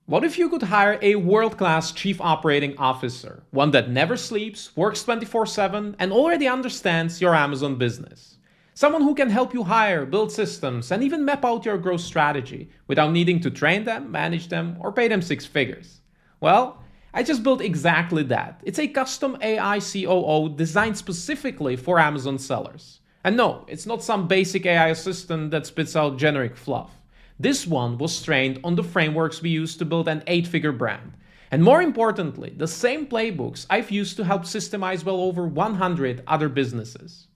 What if you could hire a world-class chief operating officer, one that never sleeps, works 24/7, and already understands your Amazon business? Someone who can help you hire, build systems, and even map out your growth strategy without needing to train them, manage them, or pay them six figures. Well, I just built exactly that. It's a custom AI COO designed specifically for Amazon sellers. And no, it's not some basic AI assistant that spits out generic fluff. This one was trained on the frameworks we use to build an 8-figure brand. And more importantly, the same playbooks I've used to help systemize well over 100 other businesses.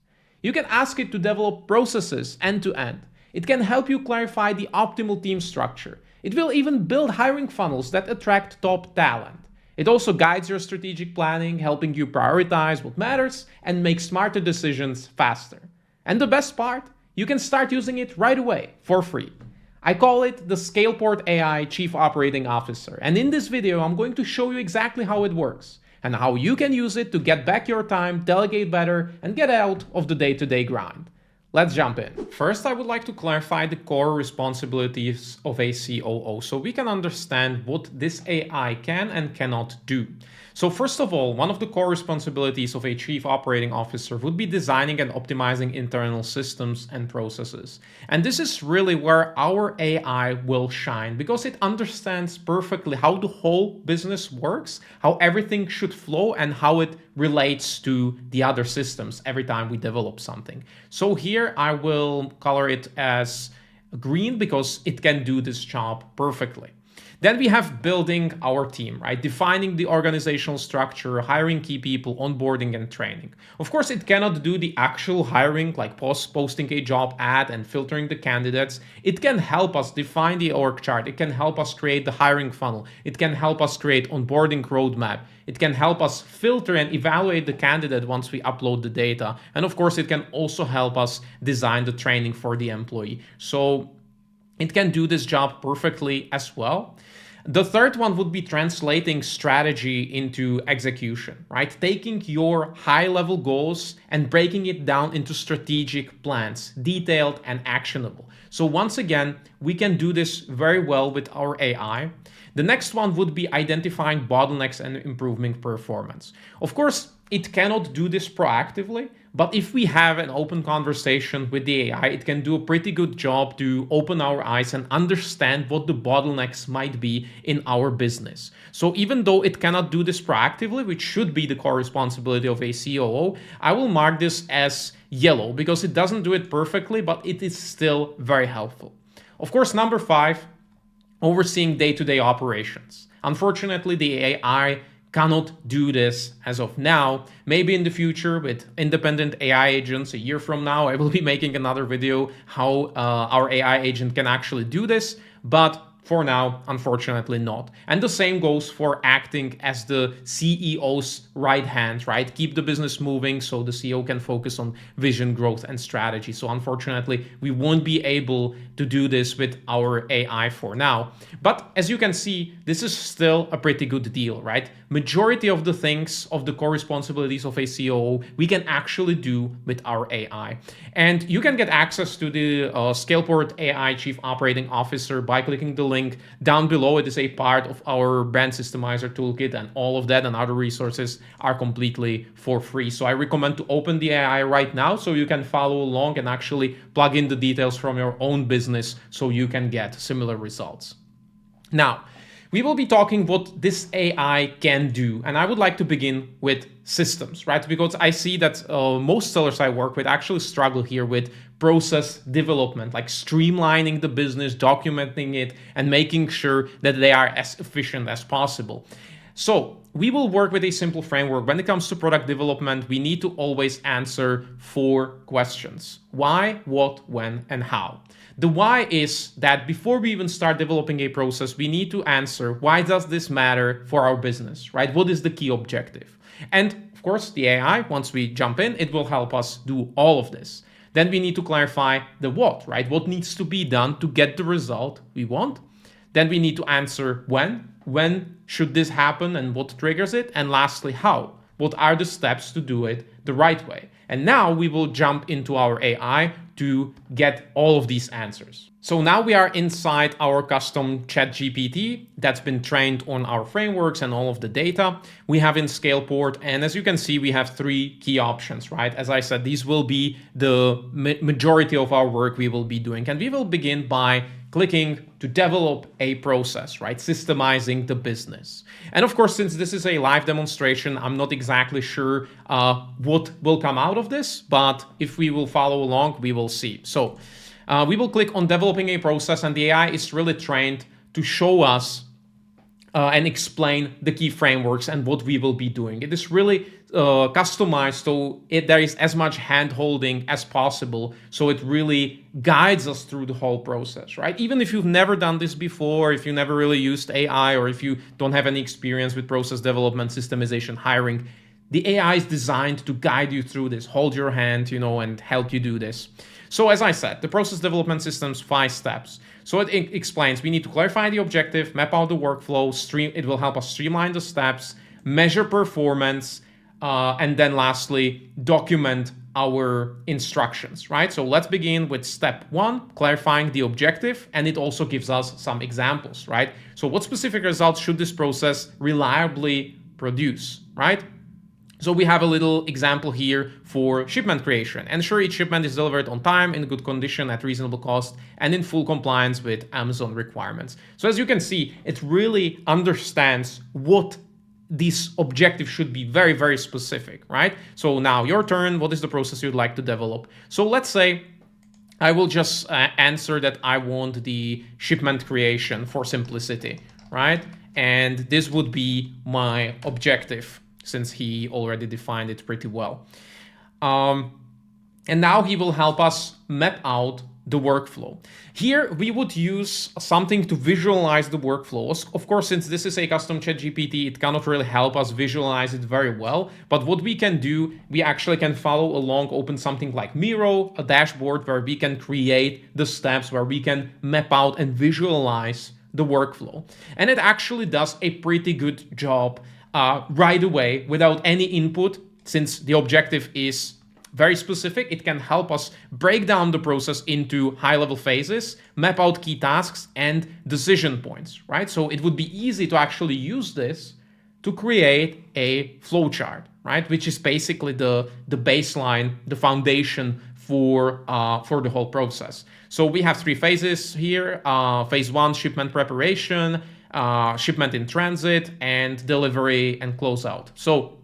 You can ask it to develop processes end to end. It can help you clarify the optimal team structure. It will even build hiring funnels that attract top talent. It also guides your strategic planning, helping you prioritize what matters and make smarter decisions faster. And the best part, you can start using it right away for free. I call it the Scaleport AI Chief Operating Officer, and in this video I'm going to show you exactly how it works and how you can use it to get back your time, delegate better, and get out of the day-to-day grind. Let's jump in. First, I would like to clarify the core responsibilities of a COO so we can understand what this AI can and cannot do. So first of all, one of the core responsibilities of a chief operating officer would be designing and optimizing internal systems and processes. And this is really where our AI will shine because it understands perfectly how the whole business works, how everything should flow, and how it relates to the other systems every time we develop something. So here I will color it as green because it can do this job perfectly. Then we have building our team, right? Defining the organizational structure, hiring key people, onboarding and training. Of course, it cannot do the actual hiring like posting a job ad and filtering the candidates. It can help us define the org chart. It can help us create the hiring funnel. It can help us create onboarding roadmap. It can help us filter and evaluate the candidate once we upload the data. And of course, it can also help us design the training for the employee. So it can do this job perfectly as well. The third one would be translating strategy into execution, right? Taking your high-level goals and breaking it down into strategic plans, detailed and actionable. So once again, we can do this very well with our AI. The next one would be identifying bottlenecks and improving performance. Of course, it cannot do this proactively, but if we have an open conversation with the AI, it can do a pretty good job to open our eyes and understand what the bottlenecks might be in our business. So even though it cannot do this proactively, which should be the core responsibility of a COO, I will mark this as yellow because it doesn't do it perfectly, but it is still very helpful. Of course, number 5, overseeing day-to-day operations. Unfortunately, the AI cannot do this as of now. Maybe in the future with independent AI agents, a year from now, I will be making another video how our AI agent can actually do this, but for now, unfortunately not. And the same goes for acting as the CEO's right hand, right? Keep the business moving so the CEO can focus on vision, growth, and strategy. So unfortunately, we won't be able to do this with our AI for now. But as you can see, this is still a pretty good deal, right? Majority of the things of the core responsibilities of a COO, we can actually do with our AI. And you can get access to the Scaleport AI Chief Operating Officer by clicking the link down below. It is a part of our brand systemizer toolkit, and all of that and other resources are completely for free. So I recommend to open the AI right now so you can follow along and actually plug in the details from your own business so you can get similar results. Now, we will be talking what this AI can do, and I would like to begin with systems, right? Because I see that most sellers I work with actually struggle here with process development, like streamlining the business, documenting it, and making sure that they are as efficient as possible. So we will work with a simple framework. When it comes to product development, we need to always answer 4 questions: why, what, when, and how. The why is that before we even start developing a process, we need to answer, why does this matter for our business, right? What is the key objective? And of course, the AI, once we jump in, it will help us do all of this. Then we need to clarify the what, right? What needs to be done to get the result we want? Then we need to answer when. When should this happen and what triggers it? And lastly, how? What are the steps to do it the right way? And now we will jump into our AI to get all of these answers. So now we are inside our custom ChatGPT that's been trained on our frameworks and all of the data we have in Scaleport. And as you can see, we have three key options, right? As I said, these will be the majority of our work we will be doing. And we will begin by clicking to develop a process, right? Systemizing the business. And of course, since this is a live demonstration, I'm not exactly sure what will come out of this, but if we will follow along, we will see. So we will click on developing a process, and the AI is really trained to show us and explain the key frameworks and what we will be doing. It is really customized, so there is as much hand-holding as possible, so it really guides us through the whole process, right? Even if you've never done this before, if you never really used AI, or if you don't have any experience with process development, systemization, hiring, the AI is designed to guide you through this, hold your hand, and help you do this. So as I said, the process development system's 5 steps. So it explains we need to clarify the objective, map out the workflow, it will help us streamline the steps, measure performance, and then lastly, document our instructions, right? So let's begin with step 1, clarifying the objective, and it also gives us some examples, right? So what specific results should this process reliably produce, right? So we have a little example here for shipment creation. Ensure each shipment is delivered on time, in good condition, at reasonable cost, and in full compliance with Amazon requirements. So as you can see, it really understands what this objective should be, very, very specific, right? So now your turn, what is the process you'd like to develop? So let's say I will just answer that I want the shipment creation for simplicity, right? And this would be my objective, since he already defined it pretty well. And now he will help us map out the workflow. Here we would use something to visualize the workflows. Of course, since this is a custom ChatGPT, it cannot really help us visualize it very well. But what we can do, we actually can follow along, open something like Miro, a dashboard where we can create the steps, where we can map out and visualize the workflow. And it actually does a pretty good job right away without any input. Since the objective is very specific, it can help us break down the process into high-level phases, map out key tasks and decision points, right? So it would be easy to actually use this to create a flowchart, right? Which is basically the baseline, the foundation for the whole process. So we have 3 phases here. Phase 1, shipment preparation, shipment in transit, and delivery and closeout. So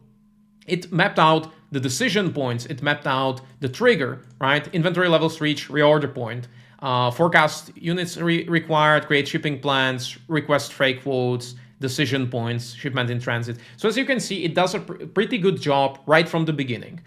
it mapped out the decision points, it mapped out the trigger, right? Inventory levels reach, reorder point, forecast units required, create shipping plans, request freight quotes, decision points, shipment in transit. So as you can see, it does a pretty good job right from the beginning.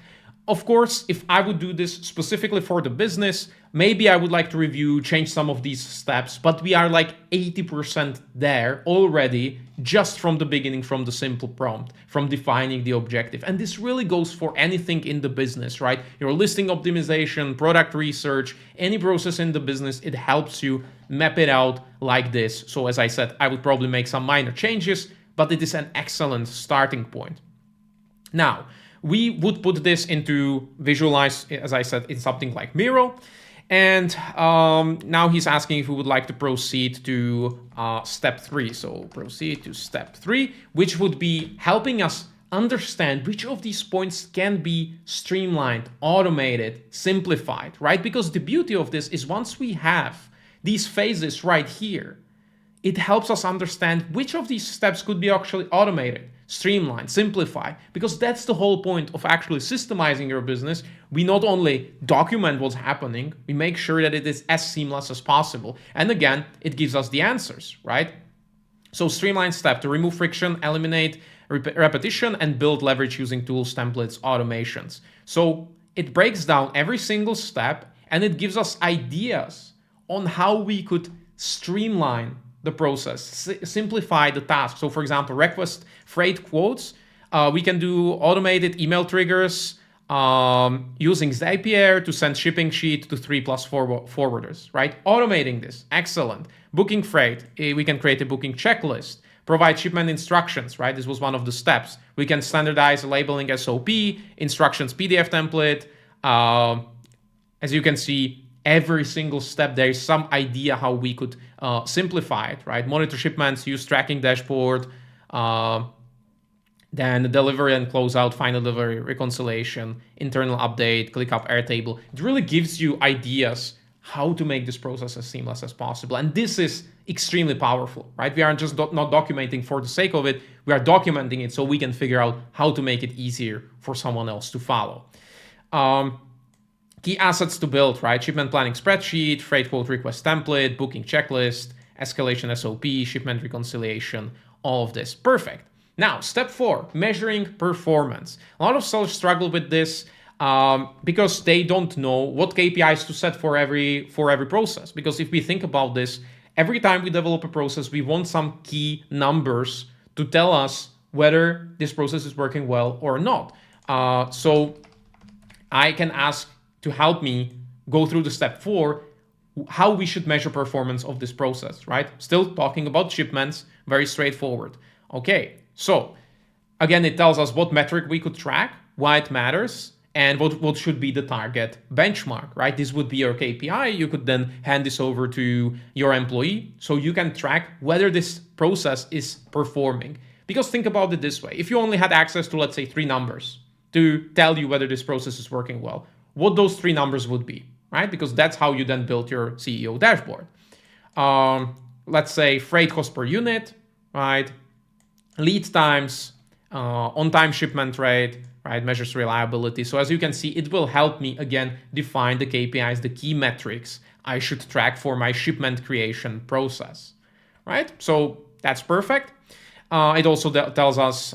Of course, if I would do this specifically for the business, maybe I would like to review, change some of these steps, but we are like 80% there already, just from the beginning, from the simple prompt, from defining the objective. And this really goes for anything in the business, right? Your listing optimization, product research, any process in the business, it helps you map it out like this. So as I said, I would probably make some minor changes, but it is an excellent starting point. Now, we would put this into visualize, as I said, in something like Miro. And now he's asking if we would like to proceed to step 3. So proceed to step 3, which would be helping us understand which of these points can be streamlined, automated, simplified, right? Because the beauty of this is once we have these phases right here, it helps us understand which of these steps could be actually automated, streamline, simplify, because that's the whole point of actually systemizing your business. We not only document what's happening, we make sure that it is as seamless as possible. And again, it gives us the answers, right? So streamline step to remove friction, eliminate repetition, and build leverage using tools, templates, automations. So it breaks down every single step and it gives us ideas on how we could streamline the process, simplify the task. So for example, request freight quotes. We can do automated email triggers using Zapier to send shipping sheet to 3+ forwarders, right? Automating this, excellent. Booking freight, we can create a booking checklist, provide shipment instructions, right? This was one of the steps. We can standardize labeling SOP, instructions PDF template, As you can see, every single step, there is some idea how we could simplify it, right? Monitor shipments, use tracking dashboard, then the delivery and closeout, final delivery, reconciliation, internal update, ClickUp Airtable. It really gives you ideas how to make this process as seamless as possible. And this is extremely powerful, right? We aren't just not documenting for the sake of it. We are documenting it so we can figure out how to make it easier for someone else to follow. Key assets to build, right? Shipment planning spreadsheet, freight quote request template, booking checklist, escalation SOP, shipment reconciliation, all of this. Perfect. Now, step 4, measuring performance. A lot of sellers struggle with this because they don't know what KPIs to set for every process. Because if we think about this, every time we develop a process, we want some key numbers to tell us whether this process is working well or not. So I can ask to help me go through the step 4, how we should measure performance of this process, right? Still talking about shipments, very straightforward. Okay, so again, it tells us what metric we could track, why it matters, and what should be the target benchmark, right? This would be your KPI. You could then hand this over to your employee so you can track whether this process is performing. Because think about it this way. If you only had access to, let's say, 3 numbers to tell you whether this process is working well, what those 3 numbers would be, right? Because that's how you then build your CEO dashboard. Let's say freight cost per unit, right? Lead times, on-time shipment rate, right? Measures reliability. So as you can see, it will help me again define the KPIs, the key metrics I should track for my shipment creation process, right? So that's perfect. It also tells us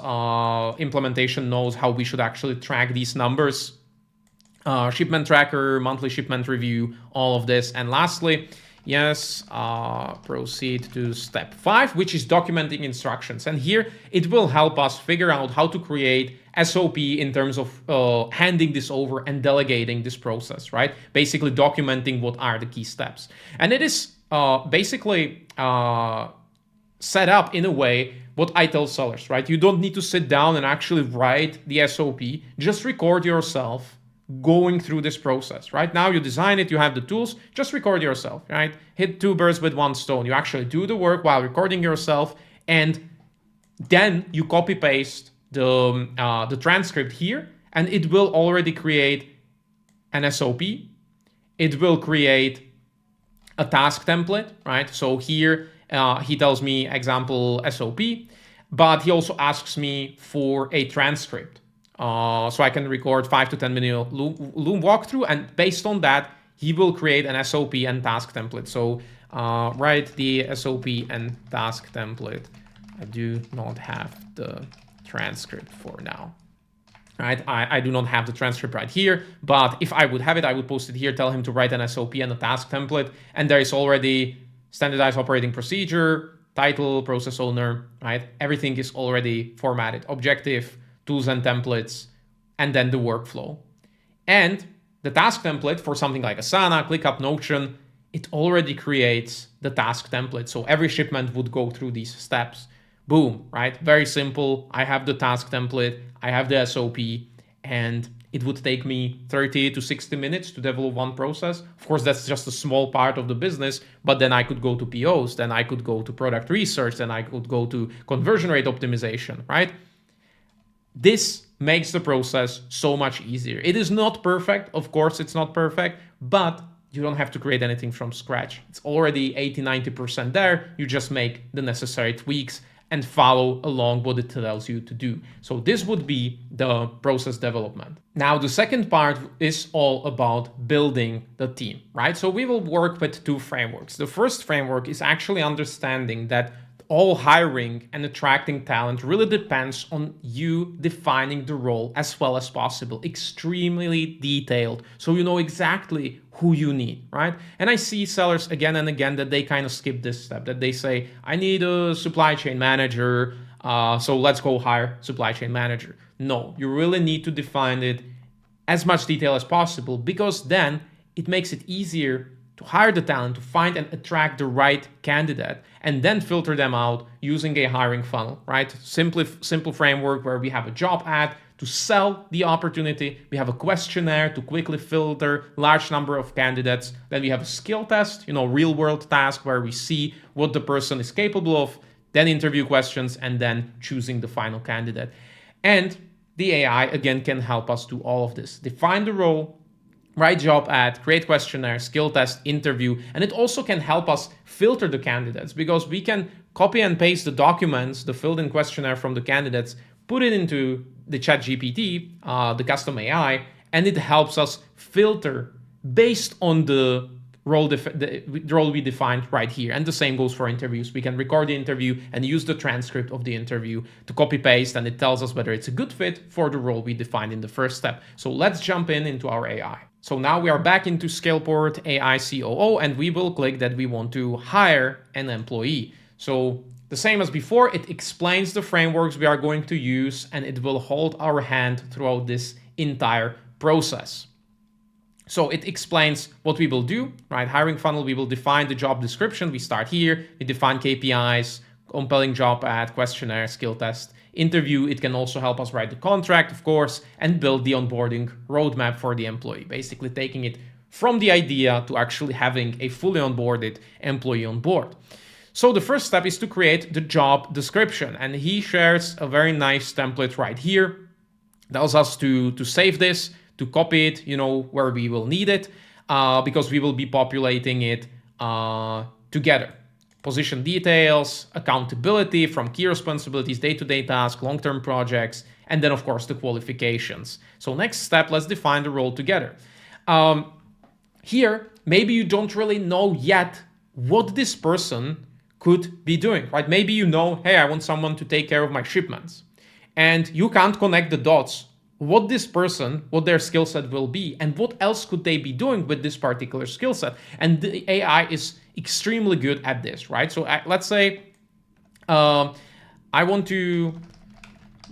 implementation knows how we should actually track these numbers. Shipment tracker, monthly shipment review, all of this. And lastly, yes, proceed to step 5, which is documenting instructions. And here it will help us figure out how to create SOP in terms of handing this over and delegating this process, right? Basically documenting what are the key steps. And it is basically set up in a way what I tell sellers, right? You don't need to sit down and actually write the SOP. Just record yourself going through this process. Right now you design it, you have the tools, just record yourself, right? Hit 2 birds with 1 stone. You actually do the work while recording yourself, and then you copy paste the transcript here, and it will already create an SOP. It will create a task template, right? So here he tells me example SOP, but he also asks me for a transcript. So I can record 5 to 10 minute Loom walkthrough, and based on that, he will create an SOP and task template. So write the SOP and task template. I do not have the transcript for now. Right? I do not have the transcript right here, but if I would have it, I would post it here, tell him to write an SOP and a task template, and there is already standardized operating procedure, title, process owner, right? Everything is already formatted, objective, tools and templates, and then the workflow. And the task template for something like Asana, ClickUp, Notion, it already creates the task template. So every shipment would go through these steps. Boom, right? Very simple. I have the task template, I have the SOP, and it would take me 30 to 60 minutes to develop one process. Of course, that's just a small part of the business, but then I could go to POs, then I could go to product research, then I could go to conversion rate optimization, right? This makes the process so much easier. It is not perfect. Of course, it's not perfect, but you don't have to create anything from scratch. It's already 80-90% there. You just make the necessary tweaks and follow along what it tells you to do. So this would be the process development. Now, the second part is all about building the team, right? So we will work with 2 frameworks. The first framework is actually understanding that all hiring and attracting talent really depends on you defining the role as well as possible, extremely detailed, so you know exactly who you need, right? And I see sellers again and again that they kind of skip this step, that they say, I need a supply chain manager, so let's go hire supply chain manager. No, you really need to define it as much detail as possible, because then it makes it easier to hire the talent, to find and attract the right candidate, and then filter them out using a hiring funnel, right? Simple framework where we have a job ad to sell the opportunity. We have a questionnaire to quickly filter large number of candidates. Then we have a skill test, real world task where we see what the person is capable of, then interview questions, and then choosing the final candidate. And the AI, again, can help us do all of this. Define the role, write job ad, create questionnaire, skill test, interview, and it also can help us filter the candidates because we can copy and paste the documents, the filled in questionnaire from the candidates, put it into the ChatGPT, the custom AI, and it helps us filter based on the role we defined right here. And the same goes for interviews. We can record the interview and use the transcript of the interview to copy paste, and it tells us whether it's a good fit for the role we defined in the first step. So let's jump into our AI. So now we are back into Scaleport AI COO, and we will click that we want to hire an employee. So the same as before, it explains the frameworks we are going to use, and it will hold our hand throughout this entire process. So it explains what we will do, right? Hiring funnel, we will define the job description. We start here, we define KPIs, compelling job ad, questionnaire, skill test, interview. It can also help us write the contract, of course, and build the onboarding roadmap for the employee, basically taking it from the idea to actually having a fully onboarded employee on board. So the first step is to create the job description, and he shares a very nice template right here. Tells us to save this, to copy it, where we will need it, because we will be populating it together. Position details, accountability from key responsibilities, day-to-day tasks, long-term projects, and then of course the qualifications. So next step, let's define the role together. Here, maybe you don't really know yet what this person could be doing, right? Maybe hey, I want someone to take care of my shipments, and you can't connect the dots what this person, what their skill set will be, and what else could they be doing with this particular skill set. And the AI is extremely good at this, right? So let's say I want to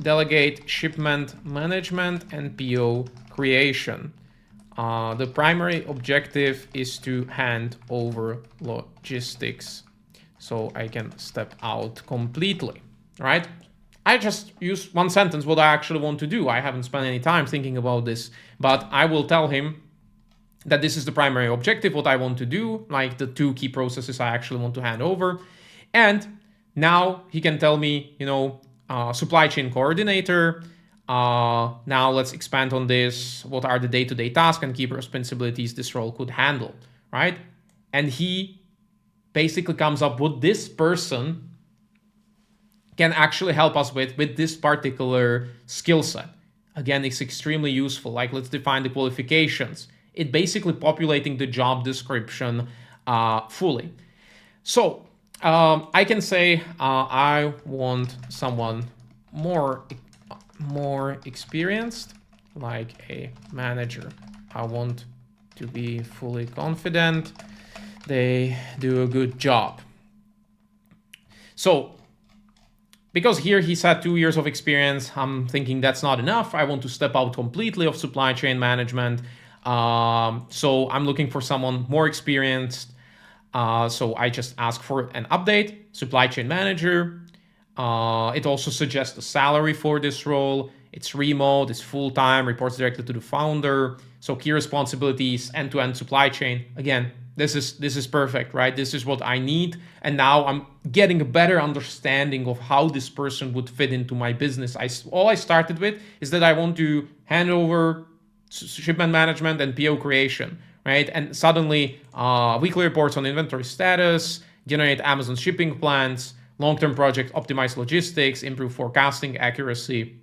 delegate shipment management and PO creation. The primary objective is to hand over logistics so I can step out completely, right? I just use one sentence what I actually want to do. I haven't spent any time thinking about this, but I will tell him that this is the primary objective, what I want to do, like the 2 key processes I actually want to hand over. And now he can tell me, supply chain coordinator. Now let's expand on this. What are the day-to-day tasks and key responsibilities this role could handle, right? And he basically comes up with this person can actually help us with this particular skill set. Again, it's extremely useful. Like, let's define the qualifications. It basically populating the job description fully. So I can say I want someone more experienced, like a manager. I want to be fully confident they do a good job. So because here he said 2 years of experience, I'm thinking that's not enough. I want to step out completely of supply chain management. So I'm looking for someone more experienced. So I just ask for an update, supply chain manager. It also suggests a salary for this role. It's remote, it's full-time, reports directly to the founder. So key responsibilities, end-to-end supply chain. Again, this is perfect, right? This is what I need. And now I'm getting a better understanding of how this person would fit into my business. All I started with is that I want to hand over shipment management and PO creation, right? And suddenly weekly reports on inventory status, generate Amazon shipping plans, long-term project, optimize logistics, improve forecasting accuracy,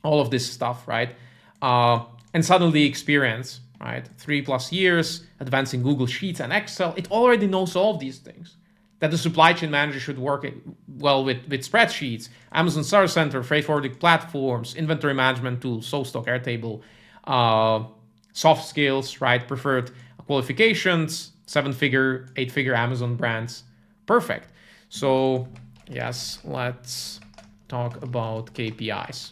all of this stuff, right? And suddenly experience, right? 3+ years, advancing Google Sheets and Excel. It already knows all of these things. That the supply chain manager should work well with spreadsheets, Amazon Service Center, freight forwarding platforms, inventory management tools, SoStock, Airtable, soft skills, right? Preferred qualifications, 7-figure, 8-figure Amazon brands. Perfect. So yes, let's talk about KPIs.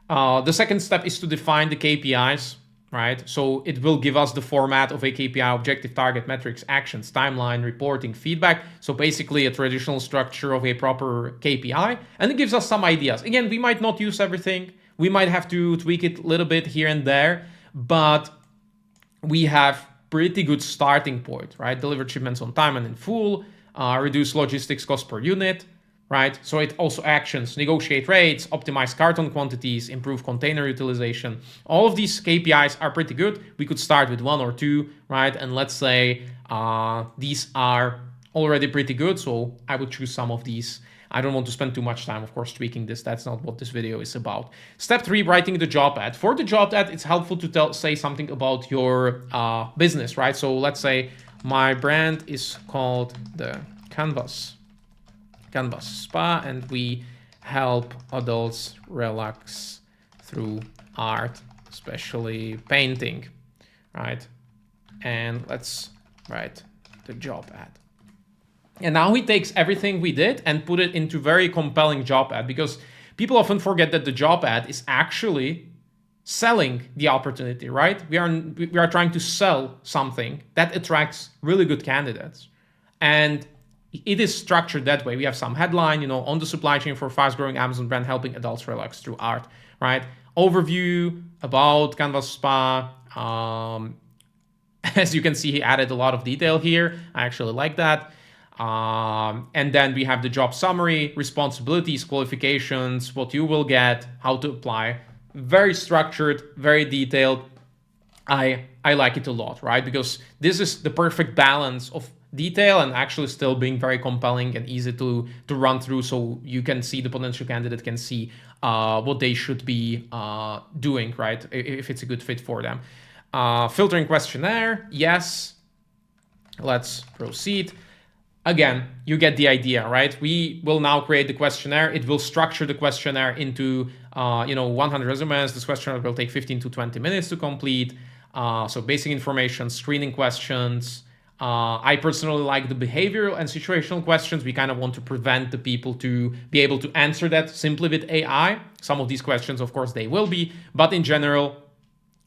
The second step is to define the KPIs. right? So it will give us the format of a KPI, objective, target, metrics, actions, timeline, reporting, feedback. So basically a traditional structure of a proper KPI. And it gives us some ideas. Again, we might not use everything. We might have to tweak it a little bit here and there, but we have pretty good starting point, right? Deliver shipments on time and in full, reduce logistics cost per unit, right? So it also actions, negotiate rates, optimize carton quantities, improve container utilization. All of these KPIs are pretty good. We could start with 1 or 2, right? And let's say these are already pretty good. So I would choose some of these. I don't want to spend too much time, of course, tweaking this. That's not what this video is about. Step 3, writing the job ad. For the job ad, it's helpful to say something about your business, right? So let's say my brand is called the Canvas Spa, and we help adults relax through art, especially painting, right? And let's write the job ad. And now he takes everything we did and put it into very compelling job ad, because people often forget that the job ad is actually selling the opportunity, right? We are trying to sell something that attracts really good candidates. And it is structured that way. We have some headline, on the supply chain for fast-growing Amazon brand helping adults relax through art, right? Overview about Canvas Spa. As you can see, he added a lot of detail here. I actually like that. And then we have the job summary, responsibilities, qualifications, what you will get, how to apply. Very structured, very detailed. I like it a lot, right? Because this is the perfect balance of detail and actually still being very compelling and easy to run through, so you can see, the potential candidate can see what they should be doing, right? If it's a good fit for them. Filtering questionnaire, yes. Let's proceed. Again, you get the idea, right? We will now create the questionnaire. It will structure the questionnaire into 100 resumes. This questionnaire will take 15 to 20 minutes to complete. So basic information, screening questions. I personally like the behavioral and situational questions. We kind of want to prevent the people to be able to answer that simply with AI. Some of these questions, of course, they will be, but in general,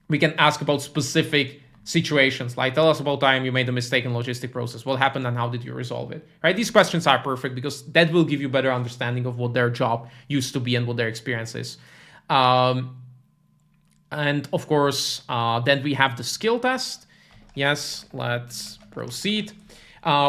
we can ask about specific situations, like tell us about time you made a mistake in logistic process, what happened and how did you resolve it, right? These questions are perfect because that will give you better understanding of what their job used to be and what their experience is. And of course, then we have the skill test. Yes, let's proceed.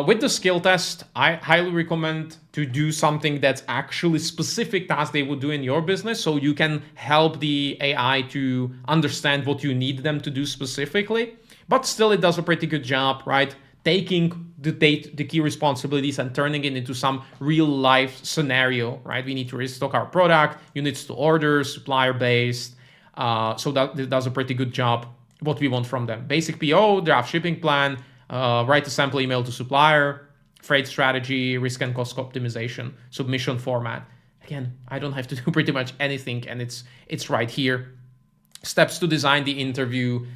With the skill test, I highly recommend to do something that's actually specific task they would do in your business, so you can help the AI to understand what you need them to do specifically. But still, it does a pretty good job, right? Taking the key responsibilities and turning it into some real life scenario, right? We need to restock our product, units to order, supplier based. So that it does a pretty good job. What we want from them: basic PO, draft shipping plan, write a sample email to supplier, freight strategy, risk and cost optimization, submission format. Again, I don't have to do pretty much anything, and it's right here. Steps to design the interview.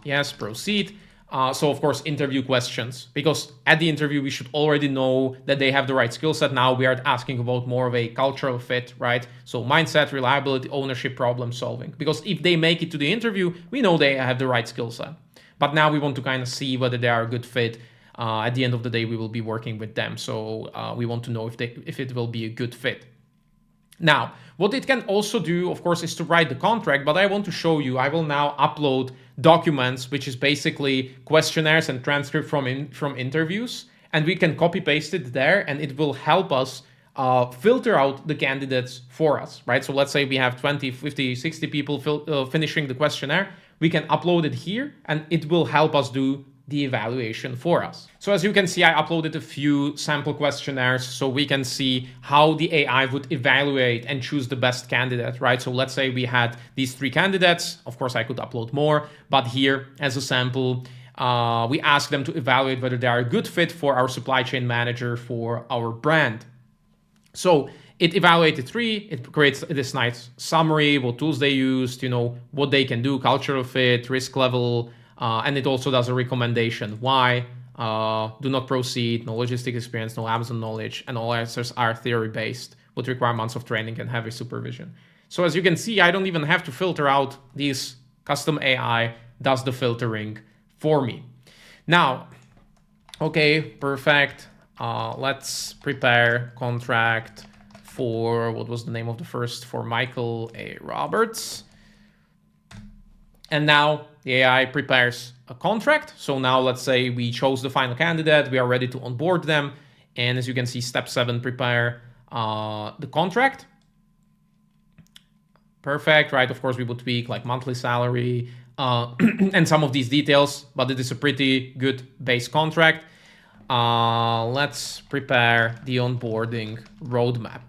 Yes, proceed. So of course, interview questions, because at the interview, we should already know that they have the right skill set. Now we are asking about more of a cultural fit, right? So mindset, reliability, ownership, problem solving, because if they make it to the interview, we know they have the right skill set. But now we want to kind of see whether they are a good fit. At the end of the day, we will be working with them. So we want to know if it will be a good fit. Now, what it can also do, of course, is to write the contract, but I want to show you, I will now upload documents, which is basically questionnaires and transcript from interviews, and we can copy paste it there, and it will help us filter out the candidates for us, right? So let's say we have 20, 50, 60 people finishing the questionnaire. We can upload it here, and it will help us do the evaluation for us. So as you can see, I uploaded a few sample questionnaires so we can see how the AI would evaluate and choose the best candidate, right? So let's say we had these 3 candidates. Of course, I could upload more, but here as a sample, we ask them to evaluate whether they are a good fit for our supply chain manager for our brand. So it evaluated 3, it creates this nice summary, what tools they used, what they can do, cultural fit, risk level, and it also does a recommendation. Why? Do not proceed, no logistic experience, no Amazon knowledge, and all answers are theory-based, would require months of training and heavy supervision. So as you can see, I don't even have to filter out these Custom AI does the filtering for me. Now, okay, perfect. Let's prepare contract for, what was the name of the first, for Michael A. Roberts. And now the AI prepares a contract. So now let's say we chose the final candidate, we are ready to onboard them. And as you can see, step 7, prepare the contract. Perfect, right? Of course, we would tweak like monthly salary and some of these details, but it is a pretty good base contract. Let's prepare the onboarding roadmap.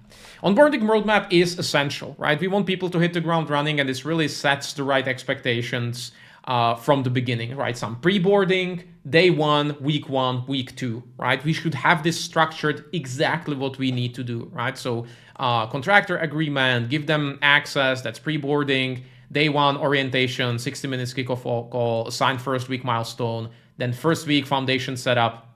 Onboarding roadmap is essential, right? We want people to hit the ground running, and this really sets the right expectations from the beginning, right? Some pre-boarding, day 1, week 1, week 2, right? We should have this structured exactly what we need to do, right? So contractor agreement, give them access, that's pre-boarding, day 1 orientation, 60 minutes kickoff call, assign first week milestone, then first week foundation setup,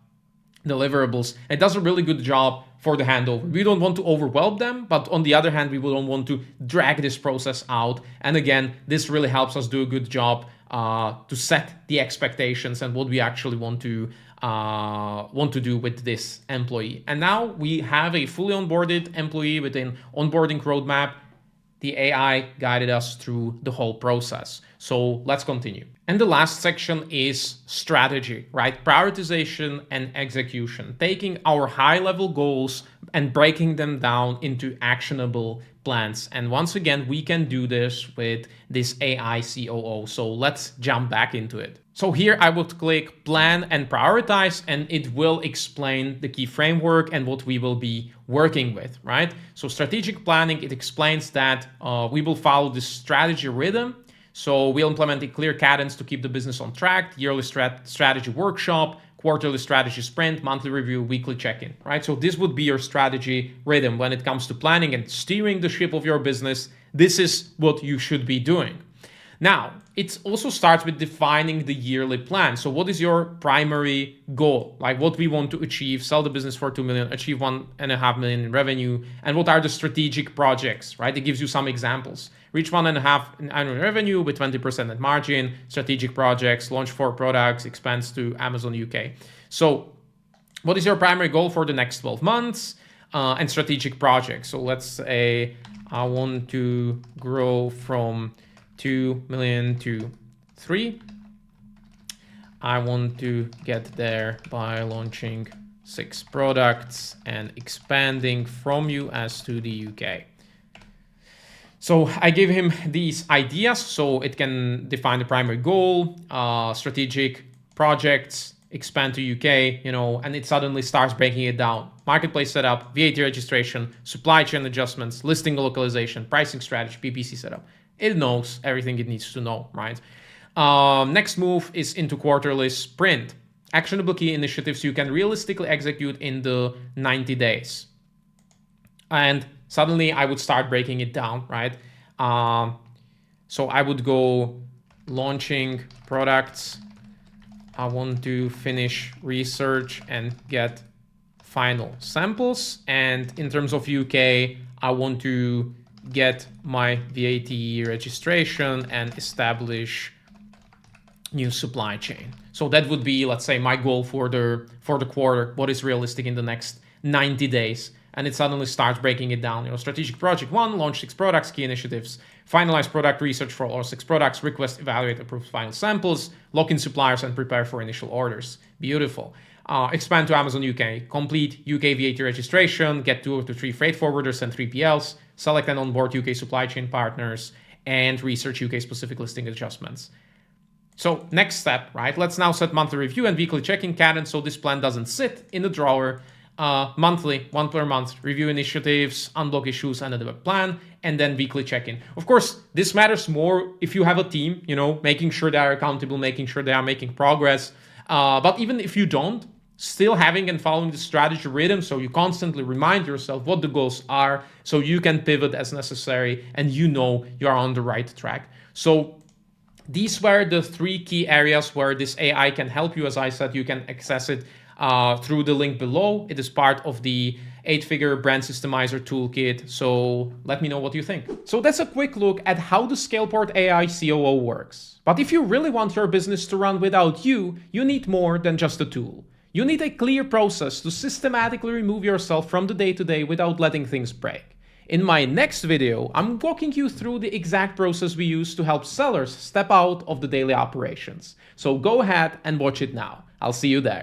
deliverables. It does a really good job for the handover. We don't want to overwhelm them, but on the other hand, we don't want to drag this process out. And again, this really helps us do a good job to set the expectations and what we actually want to do with this employee. And now we have a fully onboarded employee with an onboarding roadmap. The AI guided us through the whole process. So let's continue. And the last section is strategy, right? Prioritization and execution, taking our high-level goals and breaking them down into actionable plans. And once again, we can do this with this AI COO. So let's jump back into it. So here I would click plan and prioritize, and it will explain the key framework and what we will be working with, right? So strategic planning, it explains that we will follow this strategy rhythm. So we'll implement a clear cadence to keep the business on track, yearly strategy workshop, quarterly strategy sprint, monthly review, weekly check-in, right? So this would be your strategy rhythm when it comes to planning and steering the ship of your business. This is what you should be doing. Now, it also starts with defining the yearly plan. So what is your primary goal? Like what we want to achieve, sell the business for 2 million, achieve 1.5 million in revenue, and what are the strategic projects, right? It gives you some examples. Reach 1.5 in annual revenue with 20% net margin, strategic projects, launch 4 products, expands to Amazon UK. So what is your primary goal for the next 12 months and strategic projects? So let's say I want to grow from 2 million to 3. I want to get there by launching 6 products and expanding from US to the UK. So I gave him these ideas so it can define the primary goal, strategic projects, expand to UK, and it suddenly starts breaking it down. Marketplace setup, VAT registration, supply chain adjustments, listing localization, pricing strategy, PPC setup. It knows everything it needs to know, right? Next move is into quarterly sprint. Actionable key initiatives you can realistically execute in the 90 days. And suddenly I would start breaking it down, right? So I would go launching products. I want to finish research and get final samples. And in terms of UK, I want to get my VAT registration and establish new supply chain. So that would be, let's say, my goal for the quarter. What is realistic in the next 90 days? And it suddenly starts breaking it down. Strategic project 1, launch 6 products, key initiatives, finalize product research for all 6 products, request, evaluate, approve final samples, lock in suppliers, and prepare for initial orders. Beautiful. Expand to Amazon UK, complete UK VAT registration, get 2 to 3 freight forwarders and 3PLs, select and onboard UK supply chain partners, and research UK specific listing adjustments. So next step, right? Let's now set monthly review and weekly check-in cadence so this plan doesn't sit in the drawer. Monthly, 1 per month, review initiatives, unblock issues, and a develop plan, and then weekly check-in. Of course, this matters more if you have a team, making sure they are accountable, making sure they are making progress. But even if you don't, still having and following the strategy rhythm, so you constantly remind yourself what the goals are, so you can pivot as necessary, and you are on the right track. So these were the 3 key areas where this AI can help you. As I said, you can access it through the link below. It is part of the 8-figure brand systemizer toolkit. So let me know what you think. So that's a quick look at how the Scaleport AI COO works. But if you really want your business to run without you, you need more than just a tool. You need a clear process to systematically remove yourself from the day-to-day without letting things break. In my next video, I'm walking you through the exact process we use to help sellers step out of the daily operations. So go ahead and watch it now. I'll see you there.